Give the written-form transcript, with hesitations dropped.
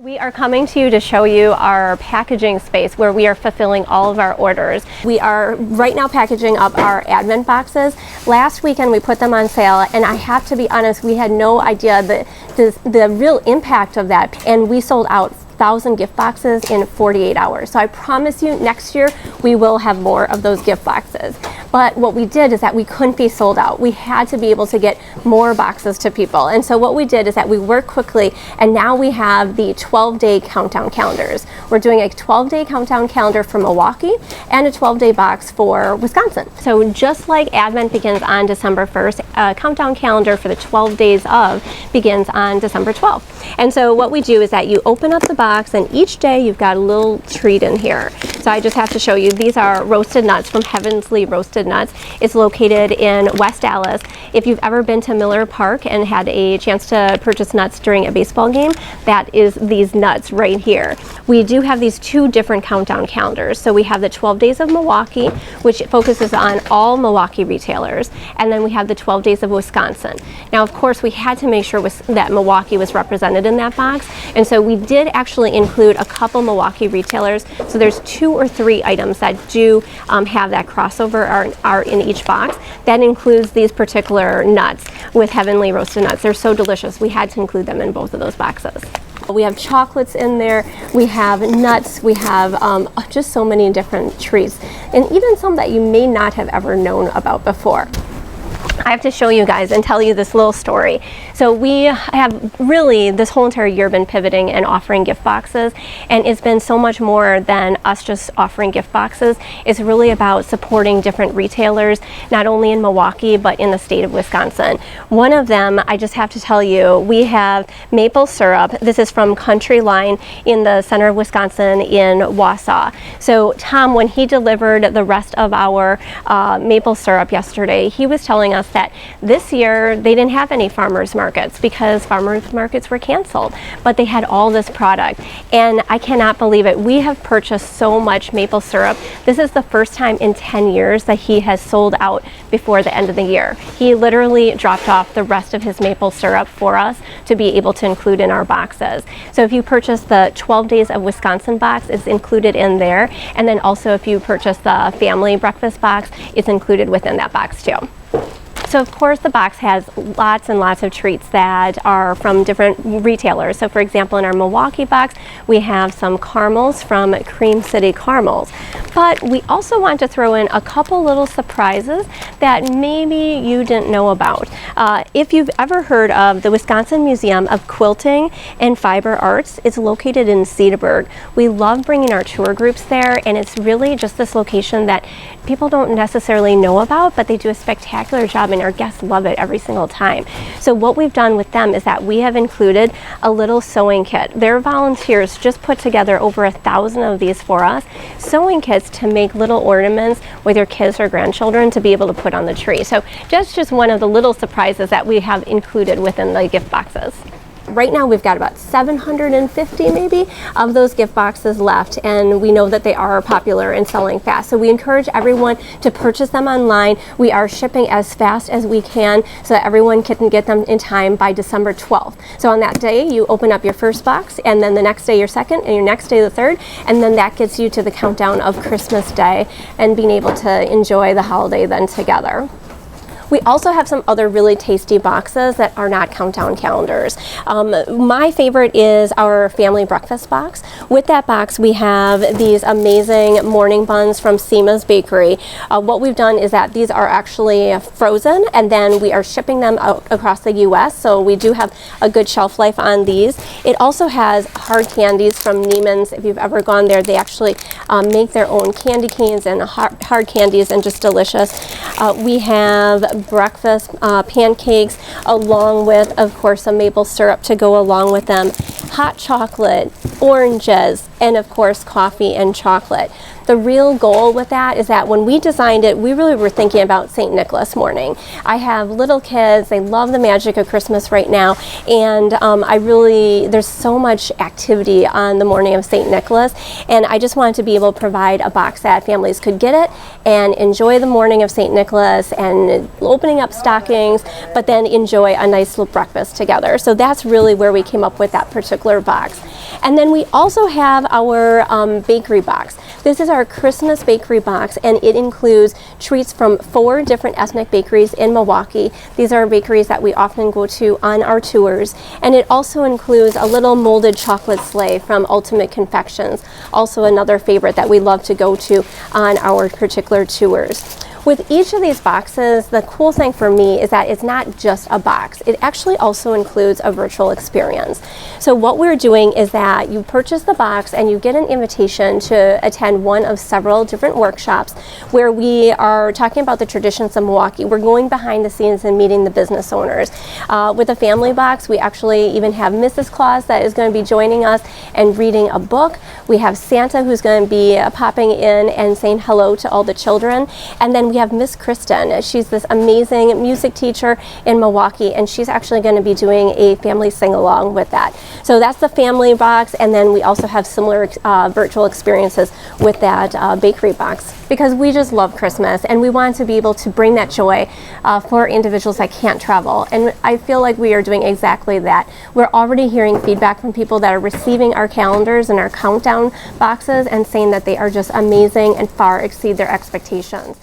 We are coming to you to show you our packaging space where we are fulfilling all of our orders. We are right now packaging up our advent boxes. Last weekend we put them on sale, and I have to be honest, we had no idea the real impact of that, and we sold out 1,000 gift boxes in 48 hours. So I promise you next year we will have more of those gift boxes. But what we did is that we couldn't be sold out. We had to be able to get more boxes to people. And so what we did is that we worked quickly, and now we have the 12-day countdown calendars. We're doing a 12-day countdown calendar for Milwaukee and a 12-day box for Wisconsin. So just like Advent begins on December 1st, a countdown calendar for the 12 days of begins on December 12th. And so what we do is that you open up the box, and each day you've got a little treat in here. So I just have to show you, these are roasted nuts from Heavenly Roasted Nuts. It's located in West Dallas. If you've ever been to Miller Park and had a chance to purchase nuts during a baseball game, that is these nuts right here. We do have these two different countdown calendars. So we have the 12 Days of Milwaukee, which focuses on all Milwaukee retailers, and then we have the 12 Days of Wisconsin. Now, of course, we had to make sure that Milwaukee was represented in that box, and so we did actually include a couple Milwaukee retailers. So there's 2 or 3 items that do have that crossover are in each box. That includes these particular nuts with Heavenly Roasted Nuts. They're so delicious. We had to include them in both of those boxes. We have chocolates in there, we have nuts, we have just so many different treats, and even some that you may not have ever known about before. I have to show you guys and tell you this little story. So we have really this whole entire year been pivoting and offering gift boxes, and it's been so much more than us just offering gift boxes. It's really about supporting different retailers, not only in Milwaukee but in the state of Wisconsin. One of them, I just have to tell you, we have maple syrup. This is from Country Line in the center of Wisconsin in Wausau. So Tom, when he delivered the rest of our maple syrup yesterday, he was telling us that this year they didn't have any farmers markets because farmers markets were canceled, but they had all this product, and I cannot believe it. We have purchased so much maple syrup. This is the first time in 10 years that he has sold out before the end of the year. He literally dropped off the rest of his maple syrup for us to be able to include in our boxes. So if you purchase the 12 Days of Wisconsin box, it's included in there, and then also if you purchase the family breakfast box, it's included within that box too. So of course the box has lots and lots of treats that are from different retailers. So for example, in our Milwaukee box, we have some caramels from Cream City Caramels. But we also want to throw in a couple little surprises that maybe you didn't know about. If you've ever heard of the Wisconsin Museum of Quilting and Fiber Arts, it's located in Cedarburg. We love bringing our tour groups there, and it's really just this location that people don't necessarily know about, but they do a spectacular job, and our guests love it every single time. So what we've done with them is that we have included a little sewing kit. Their volunteers just put together over 1,000 of these for us, sewing kits to make little ornaments with your kids or grandchildren to be able to put on the tree. So just one of the little surprises that we have included within the gift boxes. Right now we've got about 750 maybe of those gift boxes left, and we know that they are popular and selling fast. So we encourage everyone to purchase them online. We are shipping as fast as we can so that everyone can get them in time by December 12th. So on that day you open up your first box, and then the next day your second, and your next day the third, and then that gets you to the countdown of Christmas Day and being able to enjoy the holiday then together. We also have some other really tasty boxes that are not countdown calendars. My favorite is our family breakfast box. With that box, we have these amazing morning buns from Seema's Bakery. What we've done is that these are actually frozen, and then we are shipping them out across the U.S., so we do have a good shelf life on these. It also has hard candies from Neiman's. If you've ever gone there, they actually make their own candy canes and hard candies, and just delicious. We have breakfast pancakes, along with, of course, some maple syrup to go along with them, hot chocolate, oranges, and of course coffee and chocolate. The real goal with that is that when we designed it, we really were thinking about St. Nicholas morning. I have little kids, they love the magic of Christmas right now, and there's so much activity on the morning of St. Nicholas, and I just wanted to be able to provide a box that families could get it and enjoy the morning of St. Nicholas and opening up stockings, but then enjoy a nice little breakfast together. So that's really where we came up with that particular box. And then we also have our bakery box. This is our Christmas bakery box, and it includes treats from 4 different ethnic bakeries in Milwaukee. These are bakeries that we often go to on our tours. And it also includes a little molded chocolate sleigh from Ultimate Confections, also another favorite that we love to go to on our particular tours. With each of these boxes, the cool thing for me is that it's not just a box. It actually also includes a virtual experience. So what we're doing is that you purchase the box and you get an invitation to attend one of several different workshops where we are talking about the traditions of Milwaukee. We're going behind the scenes and meeting the business owners. With a family box, we actually even have Mrs. Claus that is going to be joining us and reading a book. We have Santa who's going to be popping in and saying hello to all the children. And then we have Miss Kristen. She's this amazing music teacher in Milwaukee, and she's actually going to be doing a family sing-along with that. So that's the family box, and then we also have similar virtual experiences with that bakery box, because we just love Christmas and we want to be able to bring that joy for individuals that can't travel. And I feel like we are doing exactly that. We're already hearing feedback from people that are receiving our calendars and our countdown boxes and saying that they are just amazing and far exceed their expectations.